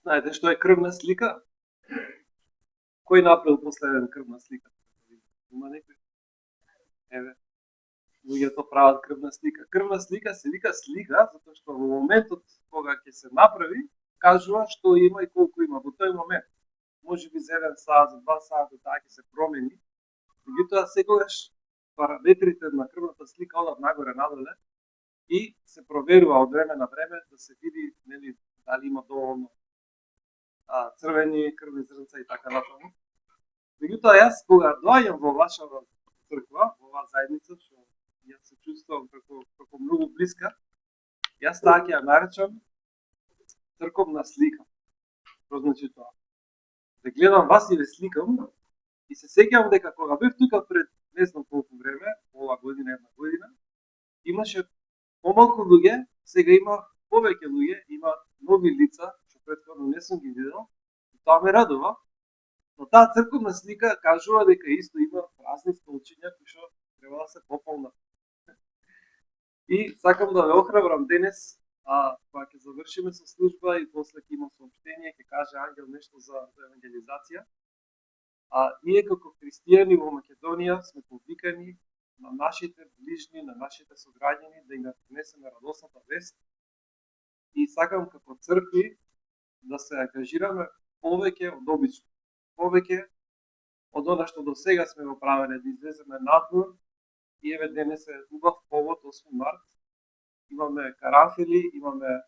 Знаете што е крвна слика? Кој направил последен крвна слика? Има некој? Еве, луѓето прават крвна слика. Крвна слика се вика слика, затоа што во моментот кога ќе се направи, кажува што има и колку има во тој момент. Може би за 1 сат, за 2 сата, таа ќе се промени. Меѓутоа секогаш параметрите на крвната слика одат нагоре надоле и се проверува од време на време да се види нели дали има доволно црвени крвни зрнца и така натаму. Меѓутоа јас кога доаѓам во вашата црква, во оваа заедница што јас се чувствувам како многу блиска, јас таа ќе ја наречам црковна слика. Што значи тоа? Да гледам вас и ве сликам и се сеќавам дека кога бев тука пред не знам колку време, ова година, една година, имаше помалку луѓе, сега има повеќе луѓе, има нови лица, што претходно не сум ги видел, и тоа ме радува. Но таа црковна слика кажува дека исто има празни столчиња кои што треба да се пополнат. И сакам да ве охрабрам денес, кога ќе завршиме со служба и после ќе има соопштение, ќе каже Ангел нешто за евангелизација. Ние како христијани во Македонија сме повикани на нашите ближни, на нашите сограѓани да им пренесеме радосната вест. И сакам како цркви да се ангажираме повеќе од обично, повеќе од она што до сега сме го правеле, да излеземе надвор. И еве денес е убав повод, 8 март. Имаме карамфили, имаме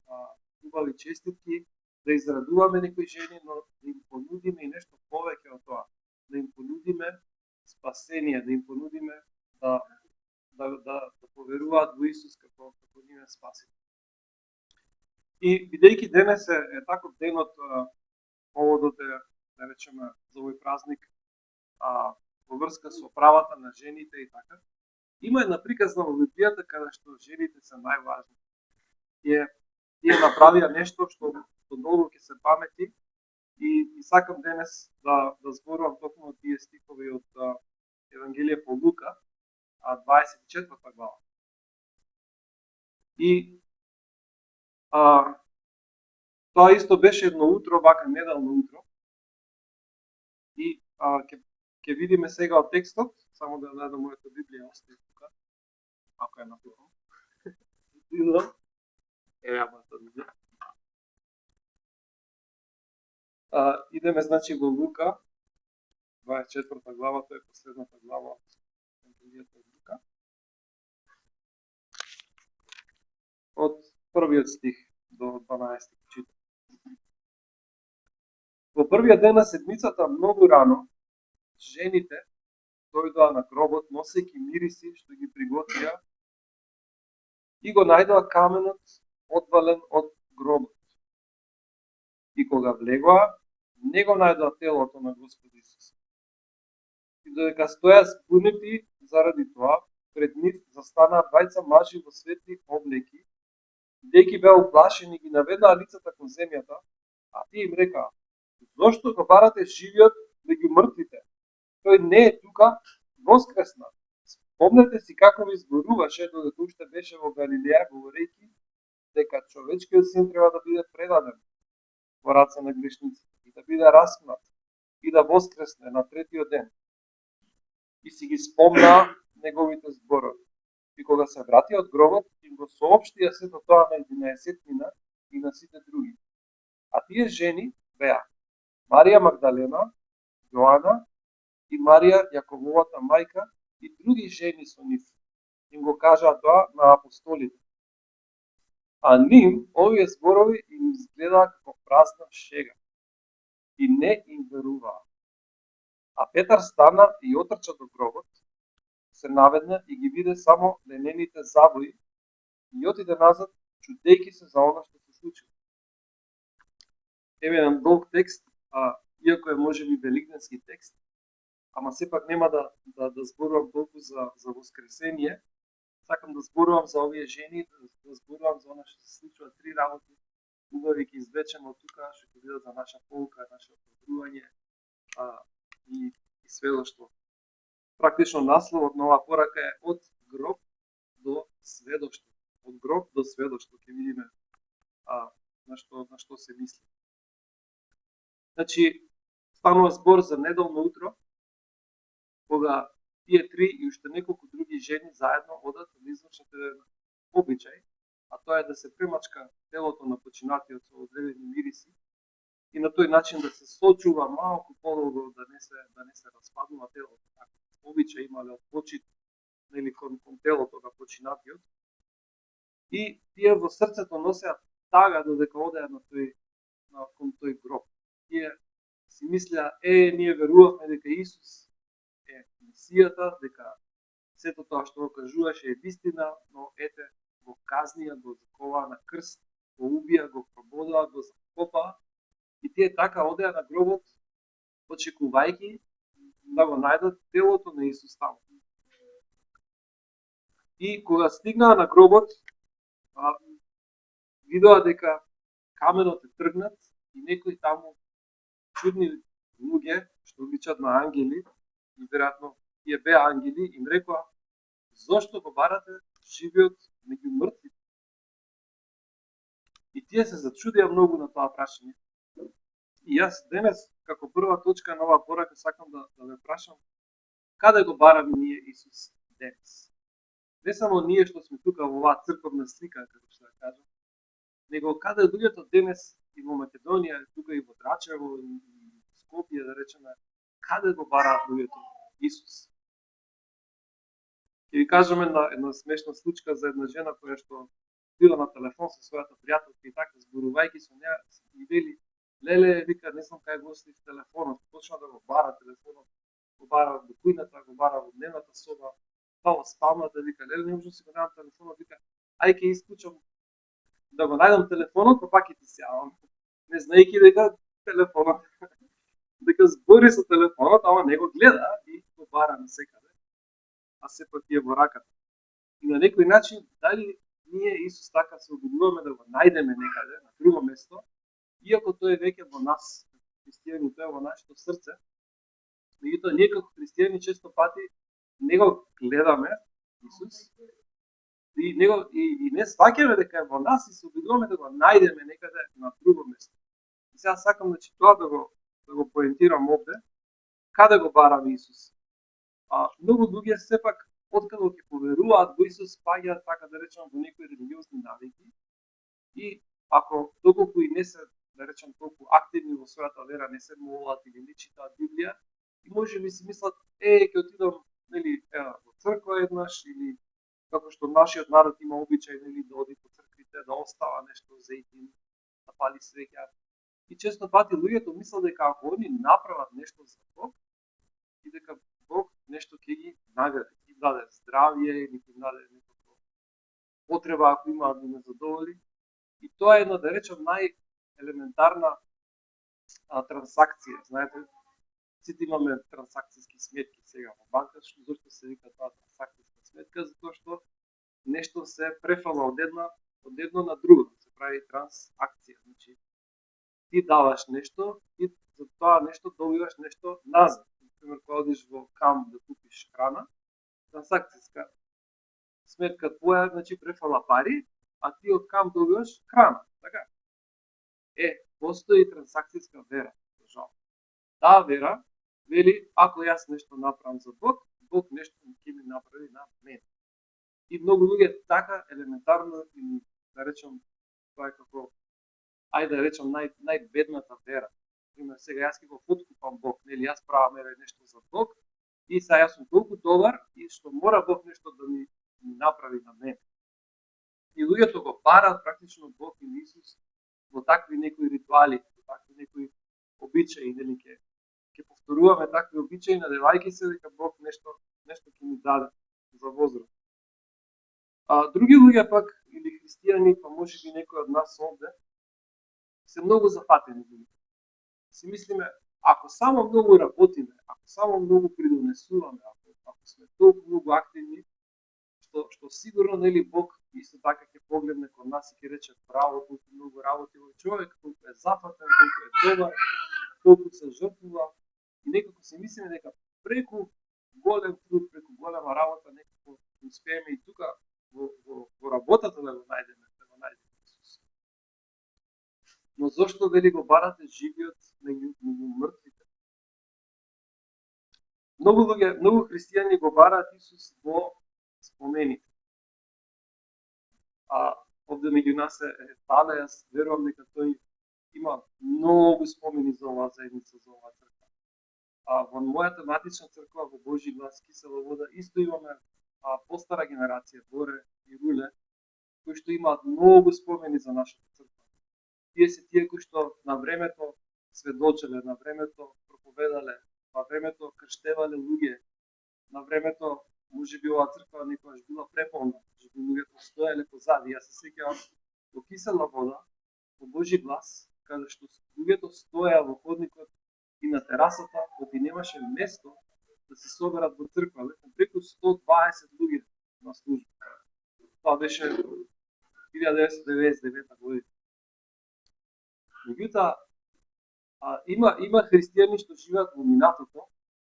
убави честитки, да израдуваме некои жени, но да им понудиме и нешто повеќе од тоа. Да им понудиме спасение, да им понудиме да поверуваат во Исус како нивен спасител. И бидејќи денес е таков денот, поводот е, да речеме, за овој празник, во врска со правата на жените и така, има една приказна во Библијата каде што жените се најважни. Тие направија нешто што долго ќе се памети и сакам денес да зборувам токму од тие стихови од Евангелие по Лука, 24 глава. И тоа исто беше едно утро, вака неделно утро. И ќе видиме сега од текстот, само да најдам мојата Библија, остај тука, ако е напорно. Еве мојата Библија. Идеме значи во Лука, 24 глава, тоа е последната глава од Евангелието од Лука. Од првиот стих до 12 читам. Во првиот ден на седмицата, многу рано, жените дојдоа на гробот носејќи мириси што ги приготвија и го најдоа каменот одвален од гробот. И кога влегоа, не го најдоа телото на Господ Исус. И додека стоја збунети заради тоа, пред нив застанаа двајца мажи во светли облеки, бидејќи беа уплашени, ги наведаа лицата кон земјата, а тие им рекаа: зошто го барате живиот меѓу мртвите? Тој не е тука, воскресна. Спомнете си како ви зборуваше додека уште беше во Галилеја, говорејќи дека човечкиот син треба да биде предаден во раце на грешниците и да биде распнат и да воскресне на третиот ден. И си ги спомнаа неговите зборови. И кога се вратија од гробот, им го соопштија сето тоа на 11-тина и на сите други. А тие жени беа Марија Магдалена, Јоана и Марија Јакововата мајка и други жени со нив. Им го кажаа тоа на апостолите. А ним овие зборови им изгледаа како празна шега и не им веруваа. А Петар стана и отрча до гробот, се наведна и ги виде само ленените завои и отиде назад, чудејќи се за она што се случило. Еве еден долг текст, иако е можеби великденски текст, ама сепак нема да зборувам толку за воскресение. Сакам да зборувам за овие жени, да зборувам за она што се случува, 3 работи убави ќе извлечеме од тука, што ќе бидат за наша полука, наше оправдување и сведоштво. Практично насловот на оваа порака е од гроб до сведоштво. Од гроб до сведоштво ќе видиме на што се мисли. Значи, станува збор за неделно утро, кога тие три и уште неколку други жени заедно одат да извршат еден обичај, а тоа е да се премачка телото на починатиот со одредени мириси и на тој начин да се сочува малку подолго, да не се распаднува телото. Така обичај имале од почит, нели, кон телото на починатиот. И тие во срцето носеа тага додека одеа кон тој гроб. Тие си мислеа, ние верувавме дека Исус е Месијата, дека сето тоа што го кажуваше е вистина, но ете, го казнија, го заковаа на крст, го убија, го прободаа, го закопаа. И тие така одеа на гробот, очекувајќи да го најдат телото на Исус таму. И кога стигнаа на гробот, видоа дека каменот е тргнат и некои таму чудни луѓе, што обичаат на ангели, и веројатно тие беа ангели, им рекоа: зошто го барате живиот меѓу мртвите? И тие се зачудија многу на тоа прашање. И јас денес, како прва точка на оваа порака, сакам да ве прашам, каде го бараме ние Исус денес? Не само ние што сме тука во оваа црковна слика, како што да кажам, него каде луѓето денес и во Македонија, тука и во Драчево, и Скопје, да речеме, каде го бараат луѓето Исус? Ќе ви кажам една смешна случка за една жена која што била на телефон со својата пријателка и така зборувајќи со неа, и вели: леле, вика, не знам кај го оставив телефонот, почна да го бара телефонот, го бара во кујната, го бара во дневната соба, па во спалната, вика, леле, не можам да си го најдам телефонот, вика, ај ќе исклучам да го најдам телефонот, па пак ќе ти се јавам. Не знаејќи дека телефонот, дека збори со телефонот, ама не го гледа и го бара на секаде, а сепак е во раката. И на некој начин, дали ние Исус така се обидуваме да го најдеме некаде, на друго место, иако тој е веќе во нас, христијани, тој е во нашето срце, меѓутоа ние како христијани често пати не го гледаме Исус и не сваќаме дека е во нас и се обидуваме да го најдеме некаде на друго место. И сега сакам тоа да го поентирам овде, каде го бараме Исус. Многу луѓе сепак откако ќе поверуваат во Исус, паѓаат, така да речам, во некои религиозни навики и ако доколку и не се, да речам, толку активни во својата вера, не се молат или не читаат Библија, и може би си мислат, ќе отидам, нели, во црква еднаш, или како што нашиот народ има обичај, нели, да оди по црквите, да остава нешто зејтин, да пали свеќа. И често пати луѓето мислат дека ако они направат нешто за Бог, и дека Бог нешто ќе ги награди, ќе им даде здравје или ќе им даде некаква потреба ако има да не задоволи. И тоа е една, да речем, најелементарна трансакција. Знаете, сите имаме трансакцијски сметки сега во банка, зашто се вика тоа трансакцијска сметка, затоа што нешто се префала од едно на друго, се прави трансакција. Значи, ти даваш нешто и за тоа нешто добиваш нешто назад. Например, кога одиш во Кам да купиш храна, трансакцијска сметка твоја, значи префала пари, а ти од Кам добиваш храна, така? Постои трансакцијска вера, жал. Таа вера вели, ако јас нешто направам за Бог, Бог нешто ќе ми направи на мене. И многу луѓе така елементарно, да речем, тоа е како, ајде да речем, најбедната вера. Пример, сега јас ќе го подкупам Бог, нели, јас правам нешто за Бог, и сега јас сум толку добар, и што мора Бог нешто да ми направи на мене. И луѓето го бараат практично Бог и Исус во такви некои ритуали, во такви некои обичаи, нели, ќе повторуваме такви обичаи, надевајќи се дека Бог нешто ќе ни даде за возраст. Други луѓе пак, или христијани, па можеби некои од нас овде, се многу зафатени луѓе. Си мислиме, ако само многу работиме, ако само многу придонесуваме, ако сме толку многу активни, што сигурно, нели, Бог исто така ќе погледне кон нас и ќе рече: браво, толку многу работи овој човек, толку е зафатен, толку е добар, толку се жртвува. И некако си мислиме дека преку голем труд, преку голема работа, некако успееме и тука во работата да го најдеме Исус. Но зошто, вели, го барате живиот меѓу мртвите. Многу христијани го бараат Исус во спомените. А овде меѓу нас е Тале, јас верувам дека тој има многу спомени за оваа заедница, за оваа црква. А во мојата матична црква, во Божји глас Кисела вода, исто имаме постара генерација, Боре и Руле, кои што имаат многу спомени за нашата црква. Тие се тие кои што на времето сведочеле, на времето проповедале, на времето крштевале луѓе, на времето можеби оваа црква некогаш била преполна, можеби луѓето стоеле позади. Јас се сеќавам во Кисела вода, во Божји глас, каде што луѓето стоеа во ходникот и на терасата, кога немаше место да се соберат во црква, преку 120 луѓе на служба. Тоа беше 1999 година. Меѓутоа, има христијани што живеат во минатото,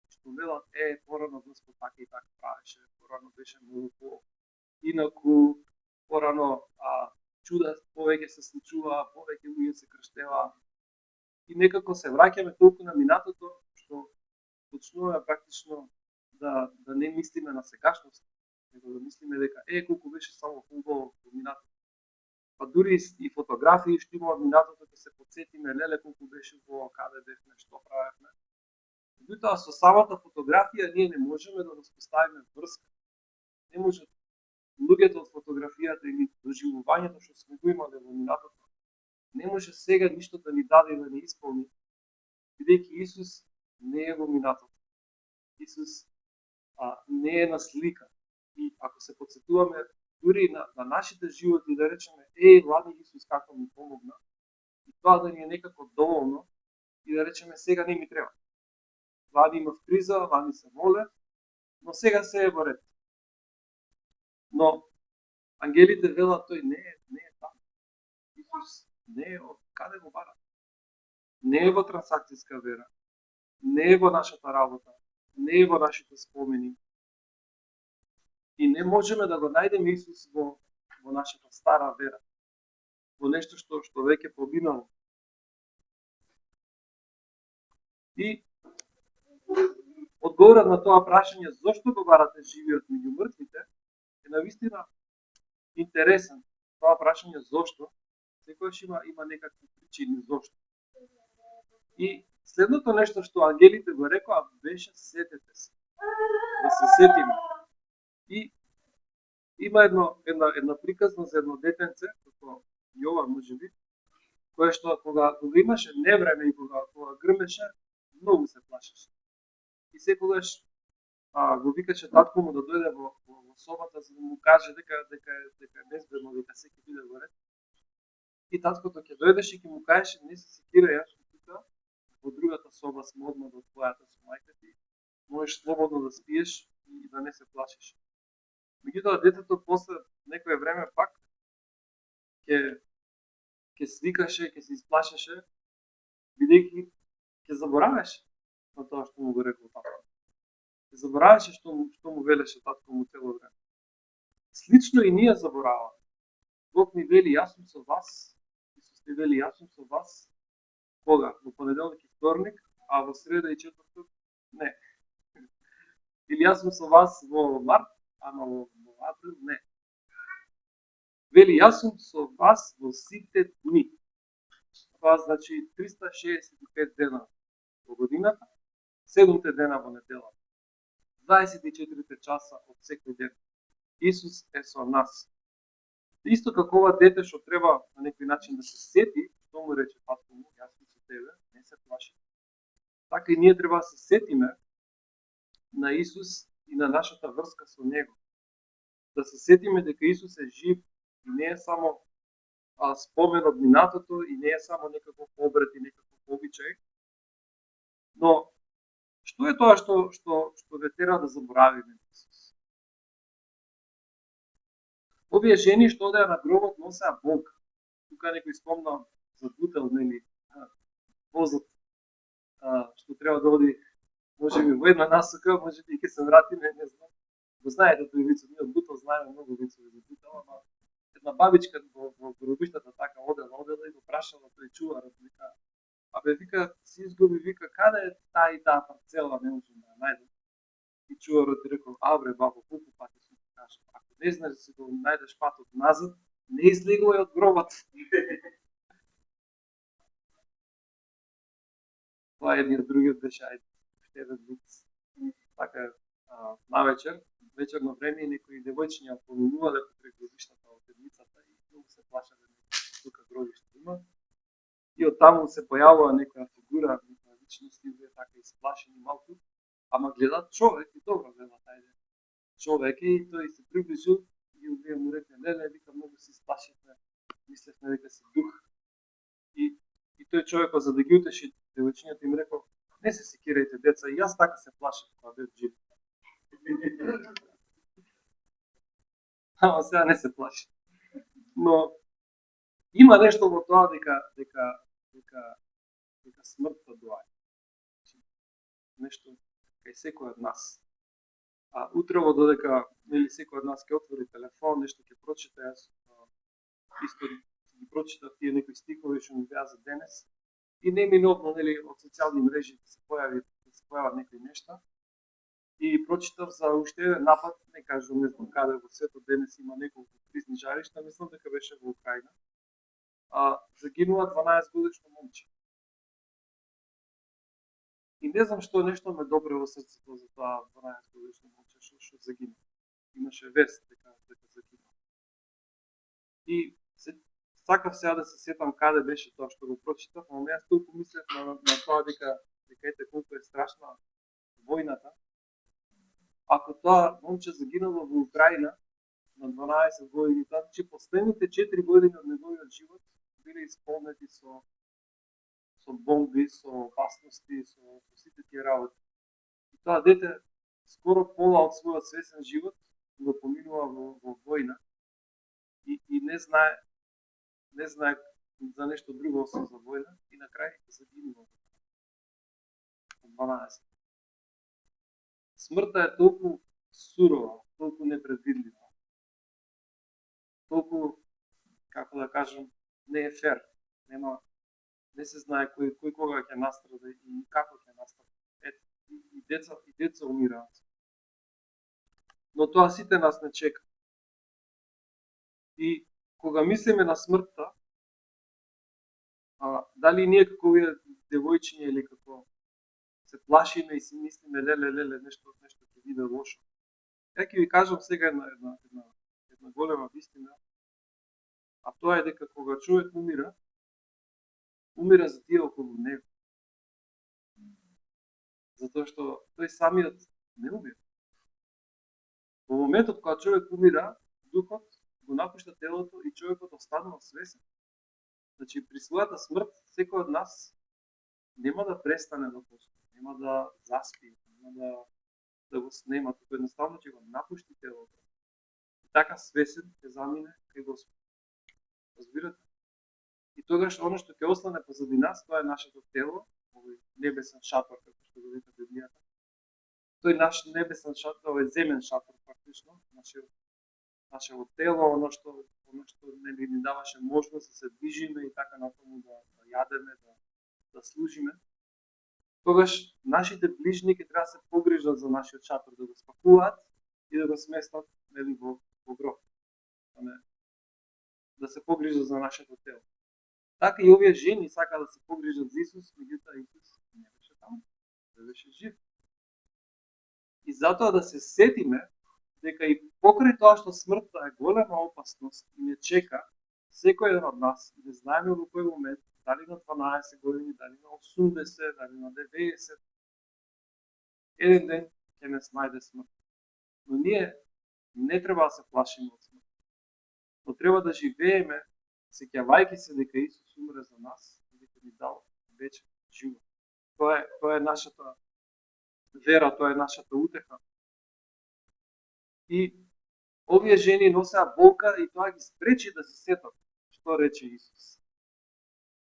што велат, порано Господ така и така правеше, порано беше многу по-инаку, порано чуда повеќе се случуваа, повеќе луѓе се крштеваа. И некако се враќаме толку на минатото, што почнуваме практично да не мислиме на сегашност, него да мислиме дека колку беше само хубаво во минатото. Па дури и фотографии што има од минатото, ќе се потсетиме, леле колку беше во каде бевме, што правевме. Меѓутоа со самата фотографија ние не можеме да воспоставиме врска. Не може луѓето од фотографијата или доживувањето што сме го имале во минатото, не може сега ништо да ни даде да ни исполни, бидејќи Исус не е во минатото. Исус не е на слика. И ако се потсетуваме дури на нашите животи, да речеме, влади Исус како ми помогна, и тоа да ни е некако доволно, и да речеме, сега не ми треба. Влади има в криза, влади се моле, но сега се е во ред. Но ангелите велат, тој не е таму. Исус не е од каде го бара. Не е во трансакцијска вера, не е во нашата работа, не е во нашите спомени. И не можеме да го најдеме Исус во нашата стара вера, во нешто што веќе поминало. И одговорот на тоа прашање, зошто го барате живиот меѓу мртвите, е навистина интересен. Тоа прашање зошто, секогаш има некакви причини зошто. И следното нешто што ангелите го рекоа беше сетете се. Да се сетиме. И има една приказна за едно детенце, како Јован можеби, кое што кога имаше невреме и кога грмеше, многу се плашеше. И секогаш го викаше татко му да дојде во собата за да му каже дека е безбедно, дека се ќе биде во ред. И таткото ќе дојдеше и ќе му кажеше, не се секирај, јас сум тука во другата соба сме одма до твојата со мајка ти, можеш слободно да спиеш и да не се плашиш. Меѓутоа детето после некое време пак ќе свикаше, ќе се исплашеше, бидејќи ќе заборавеше на тоа што му го рекол татко. Ќе заборавеше што му велеше татко му цело време. Слично и ние забораваме. Бог ни вели, јас сум со вас, Исус ни вели, јас сум со вас, кога? Во понеделник и вторник, а во среда и четврток не. Или јас сум со вас во март, ама во април не. Вели, јас сум со вас во сите дни. Това значи 365 дена во годината, 7 дена во неделата, 24 часа од секој ден. Исус е со нас. Исто како ова дете што треба на некој начин да се сети, што му рече татко му, јас сум со тебе, не се плаши. Така и ние треба да се сетиме на Исус и на нашата врска со Него. Да се сетиме дека Исус е жив и не е само спомен од минатото и не е само некаков обред и некаков обичај. Но што е тоа што ве тера да заборавиме Исус? Овие жени што одеа на гробот носеа болка. Тука некој спомна за Дутел, нели, возот, што треба да оди, можеби во една насока, можеби ќе се вратиме, не знам. Го знаете тој вицот, ние од Дутел знаеме многу вицови за Дутел, ама една бабичка во гробиштата така одела и го прашала тој чуварот, дека Абе, вика, си изгуби, вика, каде е таа и таа парцела, не можам да ја најдам. И чуварот ти рекол, абре, бабо, колку пати сум ти кажал, ако не знаеш да си го најдеш патот назад, не излегувај од гробот. Тоа едниот другиот беше, ајде, уште еден виц. Така, навечер, вечерно време и некои девојчиња полунувале покрај гробиштата од темницата и многу се плашале тука гробиште има. И од таму се појавува некоја фигура, некоја личност и вие така исплашени малку, ама гледат човек и добро гледат, ајде. Човек и тој се приближил и овие му рекле, леле, вика, многу се исплашивме, мислевме дека си дух. И тој човекот, за да ги утеши девојчињата, им рекол, не се секирајте, деца, и јас така се плашев кога бев жив. Ама сега не се плаши. Но има нешто во тоа дека смртта доаѓа. Нешто кај секој од нас. Утрево додека нели секој од нас ќе отвори телефон, нешто ќе прочита, јас исто ги прочитав тие некои стихови што ми беа за денес и неминовно нели од социјални мрежи се појават некои нешта. И прочитав за уште еден напад, не кажувам не знам каде во светот денес има неколку кризни жаришта, мислам дека беше во Украина. Загинува 12 годишно момче. И не знам што нешто ме добре во срцето за тоа 12 годишно момче што загина. Имаше вест дека загина. И сакав сега да се сетам каде беше тоа што го прочитав, но јас толку мислев на тоа дека ете колку е страшна војната. Ако тоа момче загинало во Украина на 12 години, значи последните 4 години од неговиот живот биле исполнети со бомби, со опасности, со сите тие работи. И тоа дете скоро пола од својот свесен живот го поминува во војна и не знае за нешто друго освен за војна и на крај загинува. 12. Смртта е толку сурова, толку непредвидлива, толку, како да кажам, не е фер. Не се знае кој кога ќе настрада и како ќе настрада. И деца умираат. Но тоа сите нас не чека. И кога мислиме на смртта, дали ние како овие девојчиња или како се плашиме и си мислиме леле нешто ќе биде лошо. Ја ќе ви кажам сега една голема вистина, а тоа е дека кога човек умира за тие околу него. Затоа што тој самиот не умира. Во моментот кога човек умира, духот го напушта телото и човекот останува свесен. Значи, при својата смрт, секој од нас нема да престане да постои, нема да заспи, нема да го снема, туку едноставно ќе го напушти телото. И така свесен ќе замине кај Господ. Разбирате? И тогаш оно што ќе остане позади нас, тоа е нашето тело, овој небесен шатор, како што го вика Библијата. Тој наш небесен шатор, овој земен шатор практично, нашето тело, оно што не ни даваше можност да се движиме и така натаму да јадеме, да служиме. Тогаш нашите ближни ќе треба да се погрижат за нашиот шатор, да го спакуваат и да го сместат нели во гроб. Да се погрижат за нашето тело. Така и овие жени сака да се погрижат за Исус, меѓутоа Исус не беше таму, не беше жив. И затоа да се сетиме дека и покрај тоа што смртта е голема опасност и не чека секој од нас, не знаеме во кој момент, дали на 12 години, дали на 80, дали на 90, еден ден ќе не снајде смрт. Но ние не треба да се плашиме од смрт. Но треба да живееме сеќавајќи се дека Исус умре за нас и дека ни дал вечен живот. Тоа е нашата вера, тоа е нашата утеха. И овие жени носеа болка и тоа ги спречи да се сетат што рече Исус.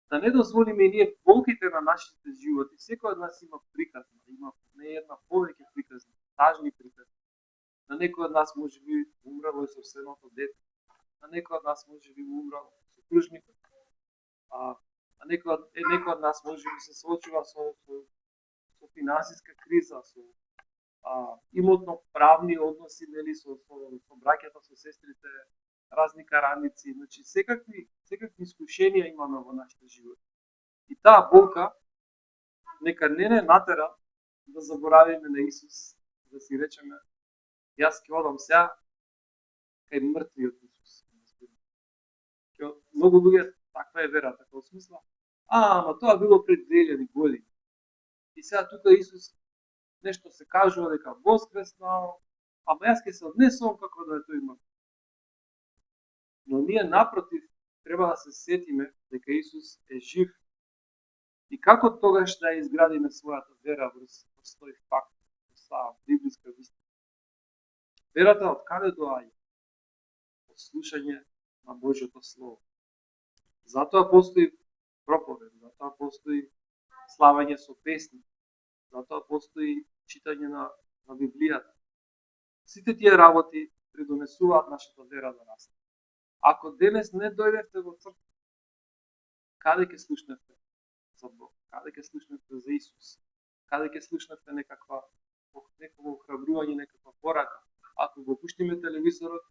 Да не дозволиме и ние болките на нашите животи, секој од нас има приказна, има не една повеќе приказна, тажни приказни. На некој од нас може би умрало и собственото дете, на некој од нас може би умрал сопружникот, а некој од нас може би се соочува со финансиска криза, со имотно-правни односи, нели, со браќата, со сестрите, разни караници, значи секакви искушенија имаме во нашите животи. И таа болка нека не натера да заборавиме на Исус, да си речеме јас ќе одам сега кај мртвиот Исус. Многу луѓе таква е верата, во смисла, ама тоа било пред 2000 години. И сега тука Исус нешто се кажува дека воскреснал, ама јас ќе се однесувам како да е тој мртв. Но ние напротив треба да се сетиме дека Исус е жив. И како тогаш да изградиме својата вера врз тој факт, врз таа библиска вистина? Верата од каде доаѓа? Од слушање на Божјото Слово. Затоа постои проповед, затоа постои славање со песни, затоа постои читање на Библијата. Сите тие работи придонесуваат нашата вера да расте. Ако денес не дојдевте во црква, каде ќе слушнете за Бог? Каде ќе слушнете за Исус? Каде ќе слушнете некакво охрабрување, некаква порака? Ако го пуштиме телевизорот,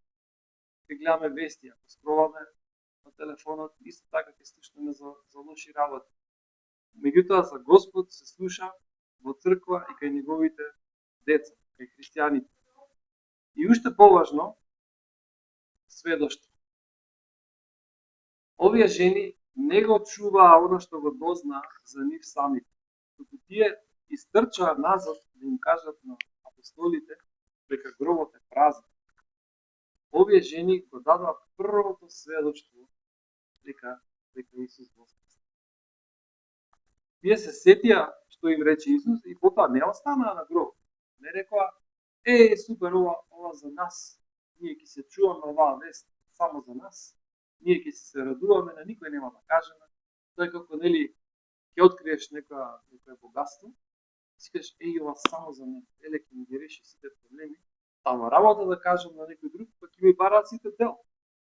ќе гледаме вести, ако скроваме на телефонот, исто така ќе слушнеме за лоши работи. Меѓутоа за Господ се слуша во црква и кај неговите деца, кај христијаните. И уште поважно, сведоштво. Овие жени не го чуваа оно што го дознаа за нив самите. Туку тие истрчаа назад да им кажат на апостолите дека гробот е празен. Овие жени го дадоа првото сведоштво дека Исус воскресна. Тие се сетија што им рече Исус и потоа не останаа на гроб. Не рекоа, супер, ова за нас. Ние ќе се чуваме оваа вест само за нас. Ние ќе се радуваме, на никој нема да кажеме. Тоа е како, нели, ќе откриеш некој богатство, си кажеш, ова само за мене, ќе ми ги реши сите проблеми, ама работа да кажам на некој друг, па ќе ми бараат сите дел.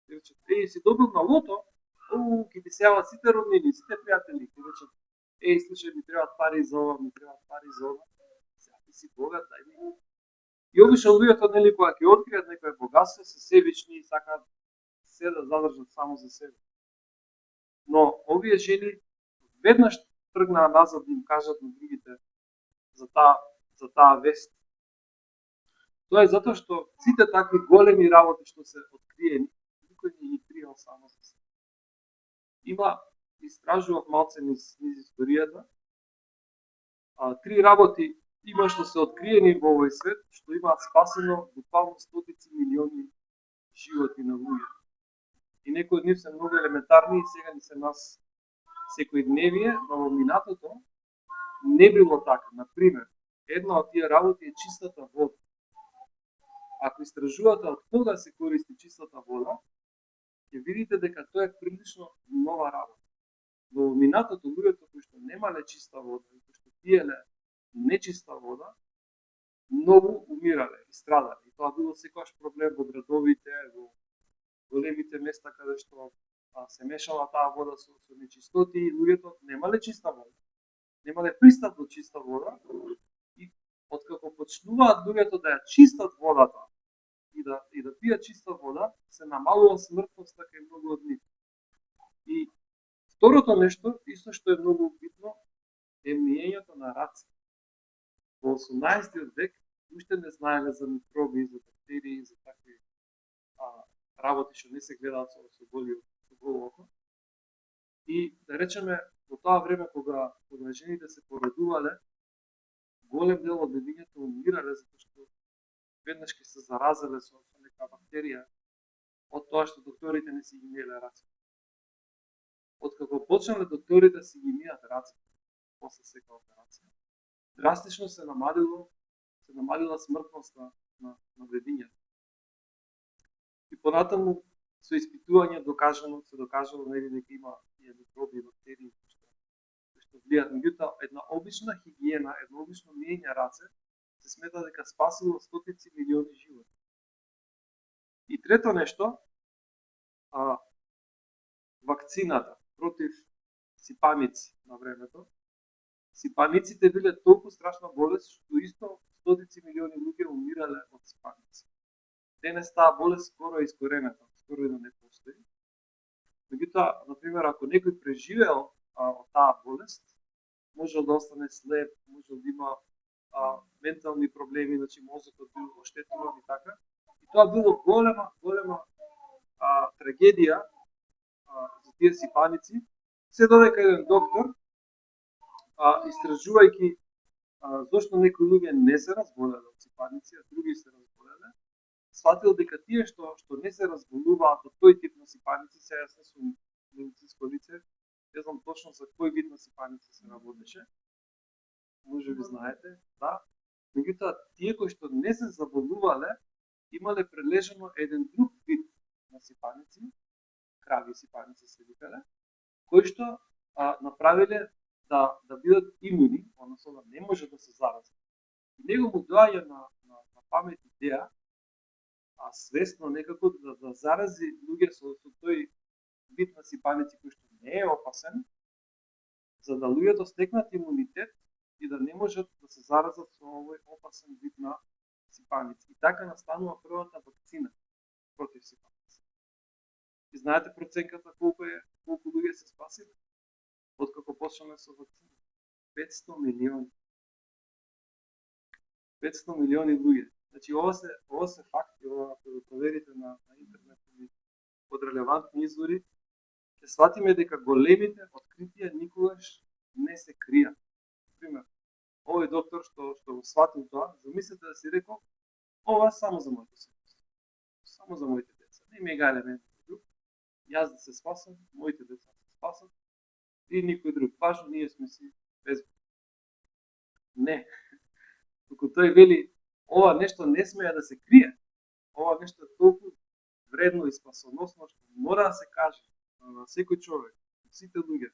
Ќе речат, си добил на лото, ќе ти се јават сите роднини, сите пријатели, ќе речат, слушај, ми требаат пари за ова, сега ти си богат, дај ми. И обично луѓето, нели, кога ќе откријат некој богатство, се себични и сакаат се да задржат само за себе. Но овие жени веднаш тргнаа назад да им кажат на другите за таа вест. Тоа е затоа што сите такви големи работи што се откриени, никој не ги криел само за себе. Истражував малце низ историјата, 3 работи има што се откриени во овој свет, што имаат спасено буквално стотици милиони животи на луѓе. И некои од нив се многу елементарни и сега ни се нас секојдневие, но во минатото не било така. Например, една од тие работи е чистата вода. Ако истражувате од кога се користи чистата вода, ќе видите дека тоа е прилично нова работа. Но во минатото луѓето кои што немале чиста вода, кои што пиеле нечиста вода, многу умирале и страдале. И тоа било секогаш проблем во градовите, во големите места каде што се мешала таа вода со нечистоти, и луѓето немале чиста вода. Немале пристап до чиста вода, и откако почнуваат луѓето да ја чистат водата и да пијат чиста вода, се намалува смртноста кај многу од нив. И второто нешто, исто што е многу битно, е миењето на раце. Во 18 век уште не знаеле за микроби, за бактерии, за такви работи што не се гледаат со голо око. И да речеме, во тоа време кога жените се породувале, голем дел од луѓето умирале затоа што веднаш ќе се заразеле со нека бактерија од тоа што докторите не си ги миеле раце. Откако почнале докторите да си ги мијат раце после секоја операција, драстично се намалила смртноста на вредињата. И понатаму со испитување се докажало дека има и микроби и бактерии што влијаат. Меѓутоа, една обична хигиена, едно обично миење раце се смета дека спасило стотици милиони животи. И трето нешто, вакцината против сипаници на времето. Сипаниците биле толку страшна болест што исто стотици милиони луѓе умирале од сипаници. Денес таа болест скоро е искоренета, скоро и да не постои. Меѓутоа, например, ако некој преживеал од таа болест, може да остане слеп, може да има ментални проблеми, значи мозокот бил оштетуван и така. И тоа било голема трагедија за тие сипаници, се додека еден доктор, истражувајќи зошто некои луѓе не се разболеле од сипаници, а други се разболеле, сватил дека тие што не се разболуваат од тој тип на сипаници, сега се сум медицинско лице, не знам точно за кој вид на сипаници се работеше, може би знаете, да. Меѓутоа, тие кои што не се заболувале, имале прележено еден друг вид на сипаници, крави сипаници се викале, кои што направиле да бидат имуни, односно да не може да се заразат. И него му доаѓа на памет идеја, свесно некако да зарази луѓе со тој вид на сипаници кој што не е опасен, за да луѓето стекнат имунитет и да не можат да се заразат со овој опасен вид на сипаници. И така настанува првата вакцина против сипаници. И знаете проценката колку луѓе се спасиле? Откако почнаме со вакцина? 500 милиони. 500 милиони луѓе. Значи, ова се факти, ова да проверите на интернет или од релевантни извори, ќе сватиме дека големите откритија никогаш не се кријат. Например, овој доктор што го сватил тоа, замислете да си рекол, ова само за моето семејство. Само за моите деца. Не ми гајле мене друг. Јас да се спасам, моите деца да се спасат и никој друг. Важно, ние сме си безбедни. Не. Докато тој вели, ова нешто не смее да се крие. Ова нешто е толку вредно и спасоносно што мора да се каже на секој човек, на сите луѓе.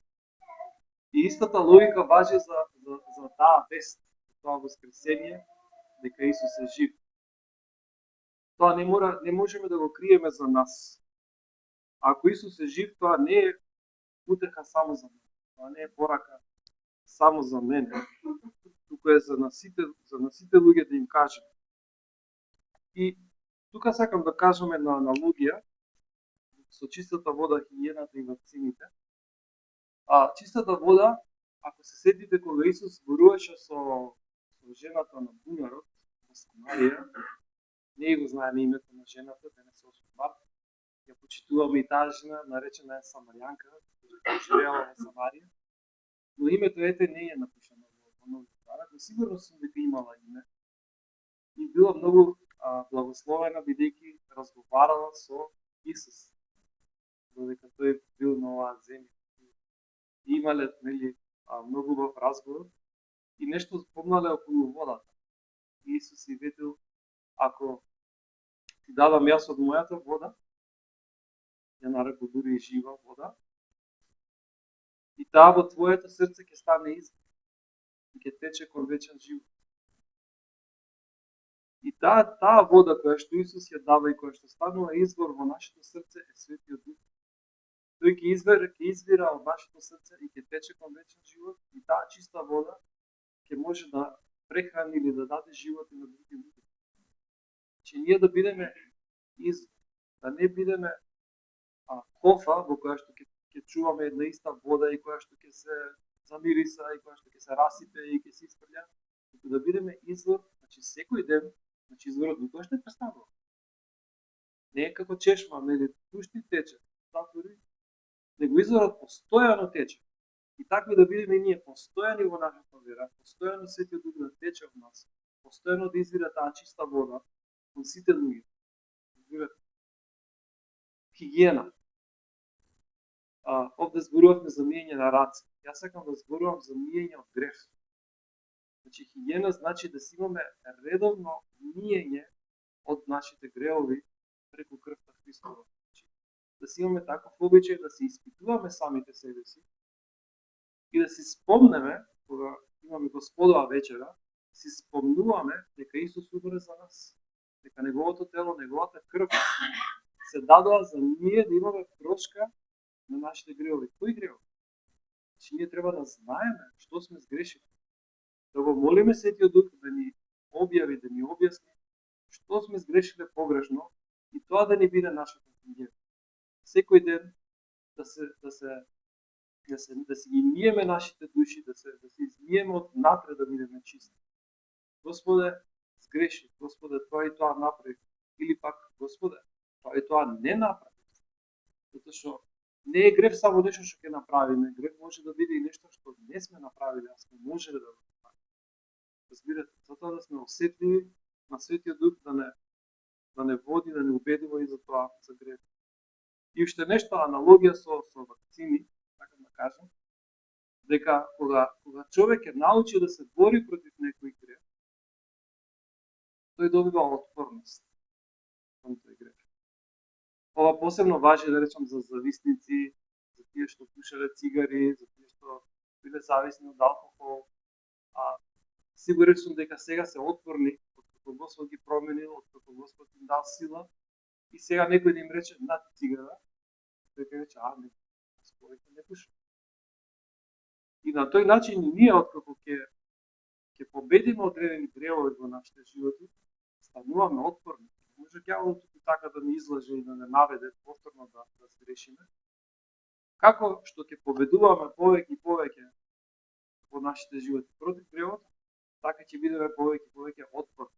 И истата логика важи за таа вест, тоа воскресение, дека Исус е жив. Тоа не можеме да го криеме за нас. Ако Исус е жив, тоа не е утеха само за мене. Тоа не е порака само за мене. Туку е за сите луѓе да им кажем. И тука сакам да кажам една аналогија со чистата вода, хигиената и вакцините. Чистата вода, ако се сетите кога Исус зборуваше со жената на бунарот, на Самарија, не го знаеме името на жената, денес е 8 март, ја почитуваме и таа жена, наречена е Самарјанка, која живеела во Самарија, но името ете не е напишано во Новиот Завет, но сигурно сум дека имала име и била многу благословена бидејќи разговарала со Исус, додека тој бил на оваа земја. И имале многу убав разговор и нешто спомнале околу водата. И Исус си ветил, ако ти дадам јас од мојата вода, ја нарекол дури и жива вода, и таа во твоето срце ќе стане извор и ќе тече кон вечен живот. И таа вода која што Исус ја дава и која што станува извор во нашето срце е Светиот Дух. Тој ќе извира од нашето срце и ќе тече кон вечен живот, и таа чиста вода ќе може да прехрани или да даде живот и на други луѓе. Че ние да бидеме извор, да не бидеме кофа во која што ќе чуваме една иста вода и која што ќе се замириса и која што ќе се расипе и ќе се испрља, туку да бидеме извор, значи секој ден, значи изворот никогаш не престанува. Не е како чешма, нели пушти тече, затвори, него изворот постојано тече. И такви да бидеме и ние постојани во нашата вера, постојано Светиот Дух да тече во нас, постојано да извира таа чиста вода во сите луѓе. Хигиена. Овде зборувавме за миење на раце. Јас сакам да зборувам за миење од грев. Значи, хигиена значи да си имаме редовно миење од нашите гревови преку крвта Христова. Значи, да си имаме таков обичај да се испитуваме самите себе си и да си спомнеме, кога имаме Господова вечера, си спомнуваме дека Исус умре за нас. Дека неговото тело, неговата крв се дадоа за ние да имаме прошка на нашите гревови. Кои гревови? Значи, ние треба да знаеме што сме сгрешили. Да го молиме Светиот Дух да ни објави, да ни објасни што сме сгрешиле погрешно и тоа да ни биде нашата фингер. Секој ден да се имиеме нашите души, да се измиеме од натре да бидеме чисти. Господе, сгреши, Господе, тоа и тоа направи, или пак, Господе, тоа и тоа не направи. Затоа што не е грев само нешто што ќе направиме, грев може да биде и нешто што не сме направиле, а сме можеле да го направиме. Разбирате, затоа да сме осетливи на Светиот Дух да не води, да не убедува и за тоа, за грев. И уште нешто, аналогија со вакцини, така да кажам, дека кога човек е научи да се бори против некој грев, тој добива отпорност кон тој грев. Ова посебно важи, да речам, за зависници, за тие што пушеле цигари, за тие што биле зависни од алкохол. Сигурен сум дека сега се отпорни, откако Господ ги променил, откако Господ им дал сила, и сега некој да им рече, на цигара, тој ќе рече, не, повеќе не пушам. И на тој начин и ние, откако ќе победиме одредени гревови во нашите животи, стануваме отпорни. Може ѓаволот така да ни излаже и да не наведе повторно да сгрешиме. Како што ќе победуваме повеќе и повеќе во нашите животи против гревот, така ќе бидеме повеќе и повеќе отпорни.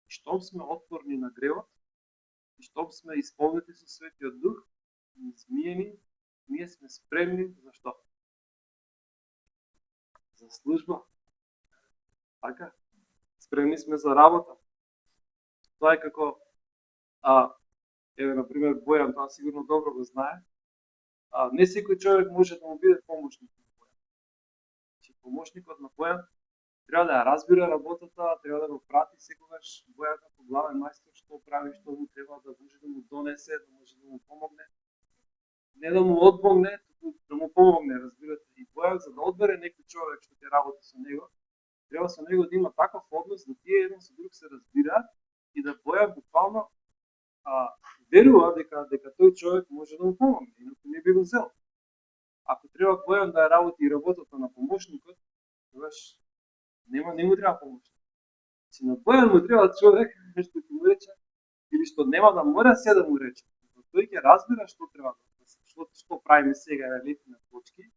И штом сме отпорни на гревот, и штом сме исполнети со Светиот Дух, измиени, ние сме спремни за што? За служба. Така? Спремни сме за работа. Тоа е како еве, например, Бојан, тоа сигурно добро го знае. Не секој човек може да му биде помошник на Бојан. Значи, помошникот на Бојан треба да ја разбира работата, треба да го прати секогаш Бојан како главен мајстор што прави, што му треба, да може да му донесе, да може да му помогне. Не да му одмогне, туку да му помогне, разбирате. И Бојан, за да одбере некој човек што ќе работи со него, треба со него да има таков однос да тие еден со друг се разбираат и да Бојан буквално верува дека тој човек може да му помогне, инаку не би го взел. Ако треба Бојан да работи и работата на помошникот, тогаш не му треба помошник. Значи на Бојан му треба човек што ќе му рече, или што нема да мора се да му рече. Тој ќе разбира што треба да се, што правиме сега, летиме плочки.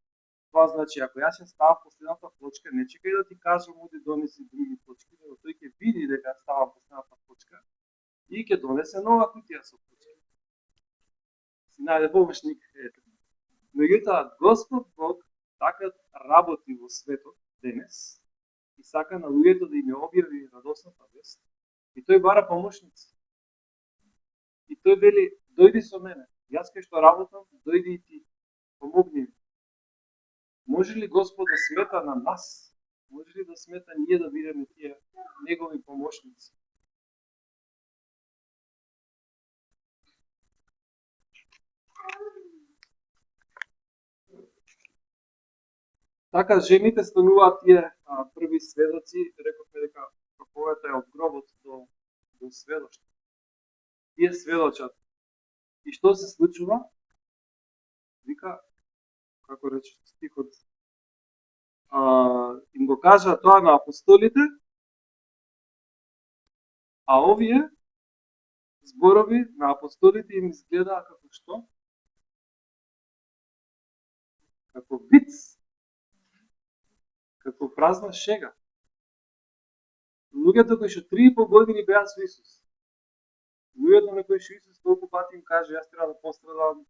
Тоа значи, ако јас ќе ставам последната плочка, не чекај да ти кажам оди донеси други плочки, но тој ќе види дека ставам последната плочка и ќе донесе нова кутија со плочки. Си најде помошник. Меѓутоа, Господ Бог така работи во светот денес и сака на луѓето да им ја објави радосната вест. И тој бара помошници. И тој вели, дојди со мене. Јас кај што работам, дојди и ти. Помогни ми. Може ли Господ да смета на нас? Може ли да смета ние да бидеме тие негови помошници? Така, жените стануваат тие први сведоци, рековме дека проповедата е од гробот до сведоштво. Тие сведочат. И што се случува? Вика, како рече стихот, им го кажа тоа на апостолите, а овие зборови на апостолите им изгледаа како што? Како виц, како празна шега. Луѓето кои што 3,5 години беа со Исус, луѓето на кои што Исус толку пати им каже, јас треба да пострадам,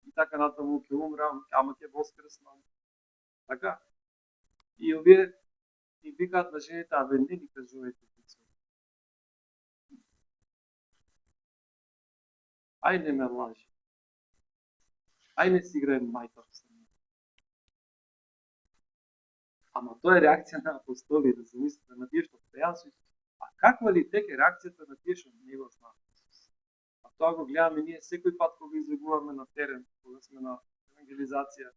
и така натаму ќе умрам, ама ќе воскреснам. Така? И овие и викаат на жените, абе не ни кажувајте вици. Ај не ме лажи. Ај не си играем мајтор со мене. Ама тоа е реакција на апостоли, да се мислите на тие што беа со Исус. А каква ли тека реакцијата на тие што не го знаат Исус? А тоа го гледаме ние секој пат кога излегуваме на терен, кога сме на евангелизација,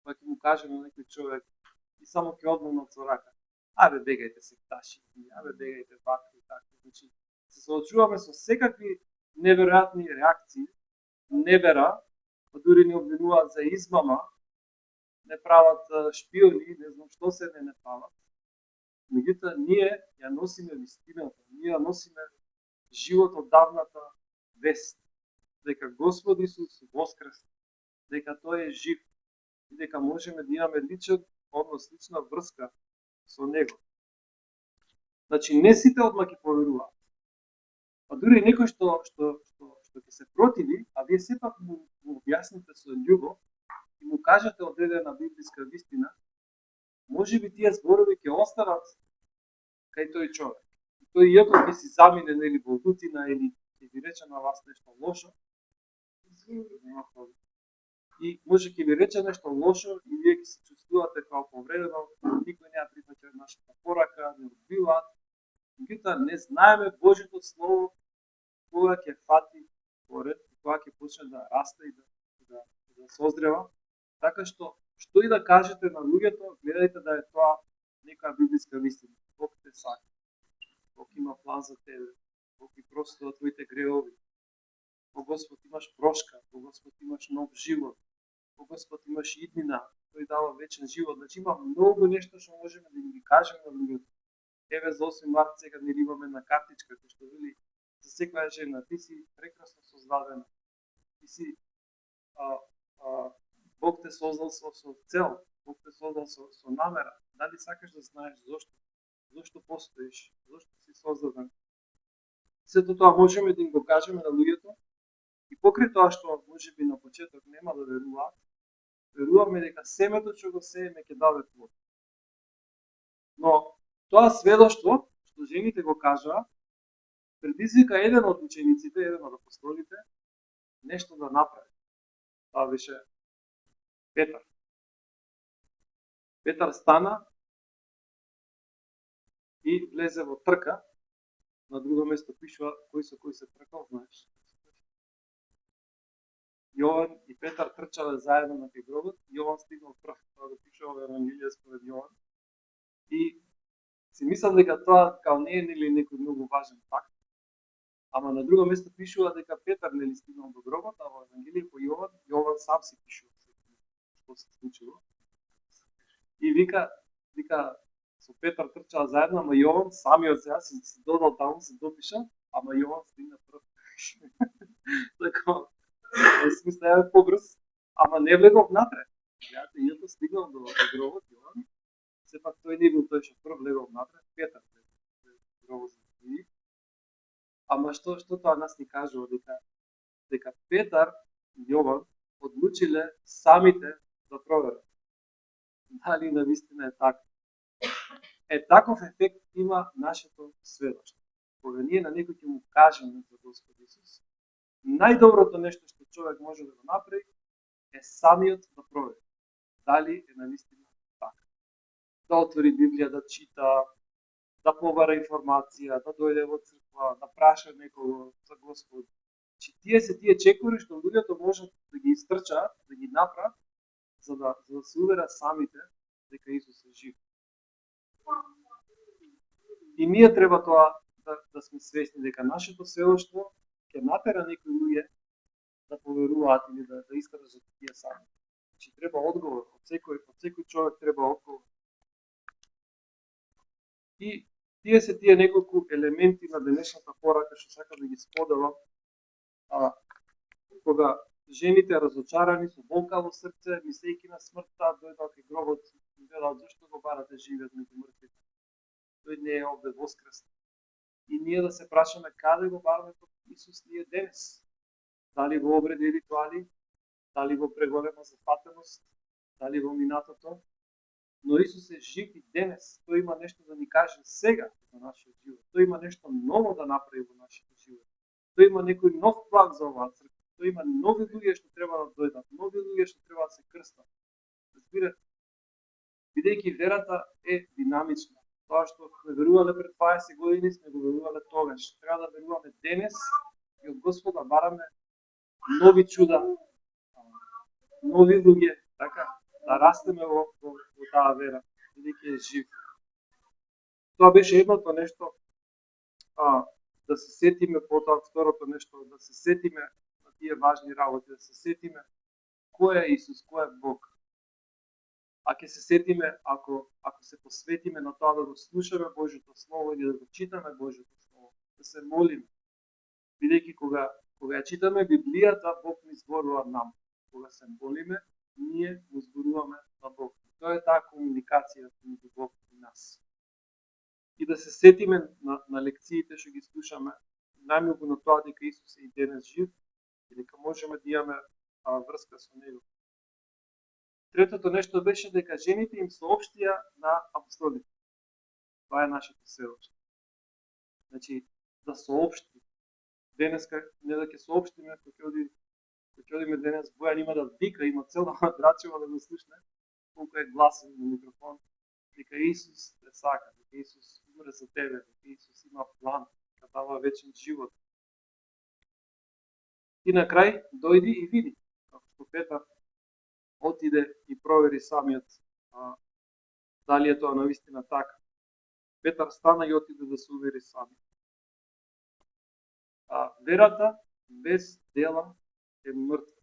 кога ќе му кажеме на некој човек и само ќе одмовнат со рака. Абе бегајте секташи, абе бегајте вакви и такви. Значи, се соочуваме со секакви неверојатни реакции, невера, па дури ни обвинуваат за измама, не прават шпиони, не знам што се не прават. Меѓутоа, ние ја носиме вистината, ние ја носиме живот од давната вест, дека Господ Исус воскресна, дека Тој е жив и дека можеме да имаме личен однос, лична врска со Него. Значи, не сите одма ќе поверуваат. А дури некој што ќе се противи, а вие сепак му објасните со љубов и му кажете одредена библиска вистина, може би тие зборови ќе останат кај тој човек. И тој иако ќе си замине нели во лутина или ќе ви рече на вас нешто лошо, и може ќе ви рече нешто лошо и вие ќе се чувствувате како повредено, никој не ја прифаќа нашата порака, не одбиваат. Меѓутоа не знаеме Божјото слово кога ќе фати корен и кога ќе почне да расте и да созрева. Така што и да кажете на луѓето, гледајте да е тоа некоја библиска вистина. Бог те сака. Бог има план за тебе. Бог ги простува твоите гревови. О Господ имаш прошка, о Господ имаш нов живот, о Господ имаш иднина, Тој дава вечен живот. Значи има многу нешто што можеме да ги кажеме на луѓето. Еве за 8 март сега ни имаме на картичка кој што вели за секоја жена, ти си прекрасно создадена. Ти си Бог те создал со цел, Бог те создал со намера. Дали сакаш да знаеш зошто постоиш, зошто си создаден. Сето тоа можеме да им го кажеме на луѓето и покрај тоа што можеби на почеток нема да веруваат, веруваме дека семето што го сееме ќе даде плод. Но тоа сведоштво што жените го кажаа, предизвика еден од учениците, еден од апостолите, нешто да направи. Тоа беше Петар. Петар стана и влезе во трка. На друго место пишува кој се тркал, знаеш. Јован и Петар трчале заедно на кај гробот. Јован стигнал прв, тоа го пишува во Евангелие според Јован. И си мислам дека тоа као не е нели некој многу важен факт. Ама на друго место пишува дека Петар нели стигнал до гробот, а во Евангелие по Јован сам си пишува што се случило. И вика со Петар трчаа заедно, ама Јован самиот сега си додал таму, се допиша, ама Јован стигна прв. Така, смисла е побрз, ама не влегов напред. Гледате, ието стигнал до гробот Јован, сепак тој не бил тој што прв влегов напред, Петар гробот за. Ама што тоа нас ни кажува дека Петар и Јован одлучиле самите да проверат дали навистина е така. Таков ефект има нашето сведоштво. Кога ние на некој ќе му кажеме за Господ Исус, најдоброто нешто што човек може да го направи е самиот да провери дали е навистина така. Да отвори Библија, да чита, да побара информација, да дојде во црква, да праша некого за Господ. Че тие се тие чекори што луѓето можат да ги истрчаат, да ги направат, за да се уверат самите дека Исус е жив. И ние треба тоа да сме свесни дека нашето сведоштво ќе натера некои луѓе да поверуваат или да искажат тие сами. Значи треба одговор, од секој човек треба одговор. И тие се тие неколку елементи на денешната порака што сакам да ги споделам. Кога жените разочарани со болка во срце, мислејќи на смртта, дојдоа кај гробот и велат зашто го барате живеат меѓу мртвите. Тој не е овде воскресен. И ние да се прашаме каде го бараме Исус ние денес. Дали во обреди и ритуали, дали во преголема зафатеност, дали во минатото. Но Исус е жив и денес. Тој има нешто да ни каже сега за нашиот живот. Тој има нешто ново да направи во нашиот живот. Тој има некој нов план за оваа црква. Тој има нови луѓе што треба да дојдат, нови луѓе што треба да се крстат. Разбирате? Бидејќи верата е динамична. Тоа што сме верувале пред 20 години, сме го верувале тогаш. Треба да веруваме денес и од Господа бараме нови чуда, нови луѓе, така, да растеме во таа вера, бидејќи е жив. Тоа беше едното нешто, да се сетиме, потоа второто нешто, да се сетиме на тие важни работи, да се сетиме кој е Исус, кој е Бог. А ќе се сетиме, ако се посветиме на тоа да го слушаме Божјото Слово или да го читаме Божјото Слово, да се молиме, бидејќи кога ја читаме Библијата, Бог ни зборува нам. Кога се молиме, ние го зборуваме на Бог. Тоа е таа комуникација меѓу Бог и нас. И да се сетиме на лекциите што ги слушаме, најмногу на тоа дека Исус е и денес жив и дека можеме да имаме врска со Него. Третото нешто беше дека жените им соопштија на апостолите. Това е нашето селоште. Значи, да соопшти. Денеска не да ќе соопштиме, кога ќе одиме денес, Бојан има да вика, има цела Драчева да го слушне, колко е гласен на микрофон, дека Исус те сака, дека Исус умре за тебе, дека Исус има план, дека дава вечен живот. И на крај дојди и види, како што Петар отиде и провери самиот дали е тоа навистина така. Петар стана и отиде да се увери самиот. Верата без дела е мртва.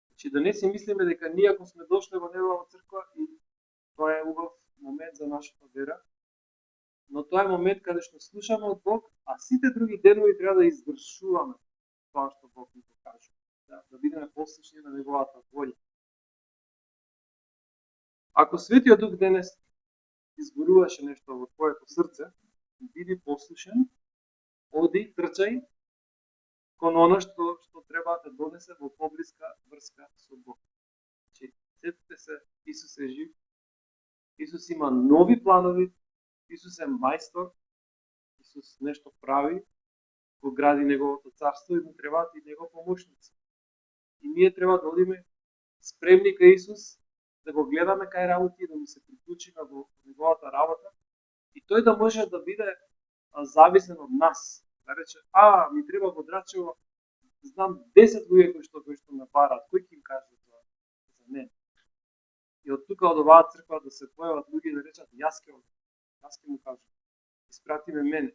Значи да не си мислиме дека ние ако сме дошли во Неговата црква и тоа е убав момент за нашата вера, но тоа е момент каде што слушаме од Бог, а сите други денови треба да извршуваме тоа што Бог ни покажува. Да бидеме послушни на Неговата воља. Ако Светиот Дух денес изборуваше нешто во твоето срце, биди послушен, оди, трчај кон оно што треба да донесе во поблиска врска со Бог. Значи, сетете се, Исус е жив, Исус има нови планови, Исус е мајстор, Исус нешто прави, го гради Неговото царство и му требаат и Него помошници. И ние треба да одиме спремни кај Исус, да го гледаме кај работи и да му се приклучиме во Неговата работа и тој да може да биде зависен од нас. Да рече, ми треба во Драчево, знам 10 луѓе кои што ме барат, кој ќе им каже за мене? И од тука од оваа црква да се појават луѓе да речат, јас ќе му кажам, испратиме мене.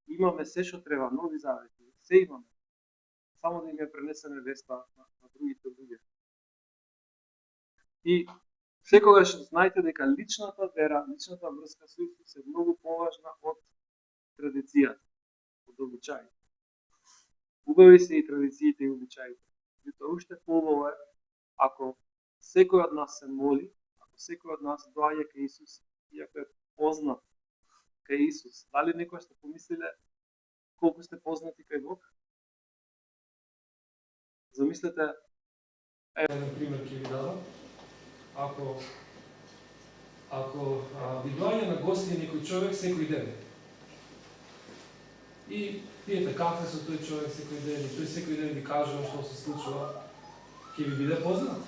Имаме се што треба, нови завети, се имаме. Само да им ја пренесеме веста на другите луѓе. И секогаш знаете дека личната вера, личната врска со Исус е многу поважна од традицијата, од обичаите. Убави се и традициите и обичаите. Меѓутоа уште поубаво е ако секој од нас се моли, ако секој од нас доаѓа кај Исус и ако е познат кај Исус. Дали некој сте помислиле колку сте познати кај Бог? Замислете, на пример ќе ви дадам. Ако ви доаѓа на гости некој човек секој ден и пиете кафе со тој човек секој ден и тој секој ден ви кажува што се случува, ќе ви биде познат?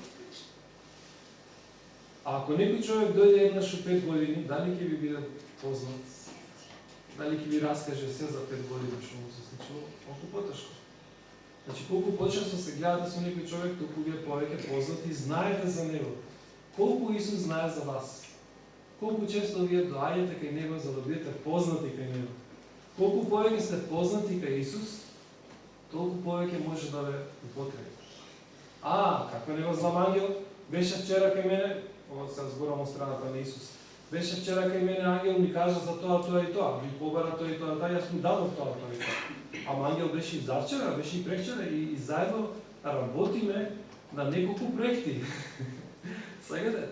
А ако некој човек дојде еднаш во 5 години, дали ќе ви биде познат? Дали ќе ви раскаже се за 5 години што му се случува? Колку потешко. Значи, колку почесто се гледате со некој човек, толку ви е повеќе познат и знаете за него. Колку Исус знае за вас? Колку често вие доаѓате кај Него за да бидете познати кај Него? Колку повеќе сте познати кај Исус, толку повеќе може да ве употреби. Како него знам ангел, беше вчера кај мене, ова се зборам од страната на Исус, беше вчера кај мене ангел, ми кажа за тоа и тоа, ми побара тоа и тоа, јас му дадов тоа и тоа. Ама ангел беше и завчера, беше и прекчера и заедно работиме на неколку проекти. Сегате,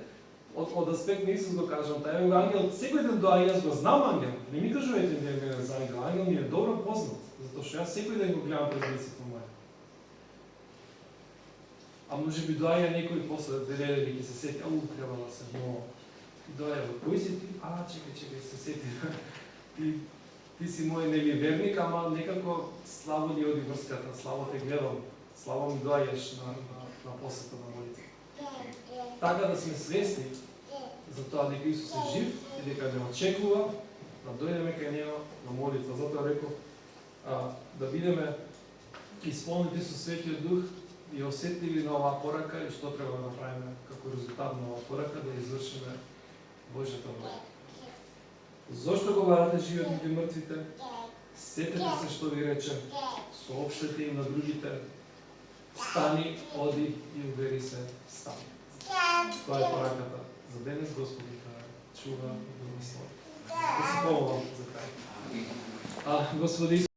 од аспект на Исус го кажам, тај ангел секој ден доаѓа, јас го знам ангел. Не ми кажувајте мене за ангел, ангел ми е добро познат, затоа што јас секој ден го гледам през лицето моје. А може би доаѓа некој после 2 недели ќе се сети, треба да се ново. И доаѓа, кој си ти? Чекај, се сети. Ти си мој невиверник, ама некако слабо ни оди врската, слабо те гледам, слабо ми доаѓаш на посета на молитва. Така да сме свесни за тоа дека Исус е жив и дека не очекува да дојдеме кај Него на молитва. Затоа реков да бидеме исполнети со Светиот Дух и осетливи на оваа порака и што треба да направиме како резултат на оваа порака да извршиме Божјата воља. Зошто го барате живот меѓу мртвите? Сетете се што ви рече, соопштете им на другите, стани, оди и увери се сам. Тоа е пораката за денес, Господ нека чува и благослови. Да се помолам за крај. Господи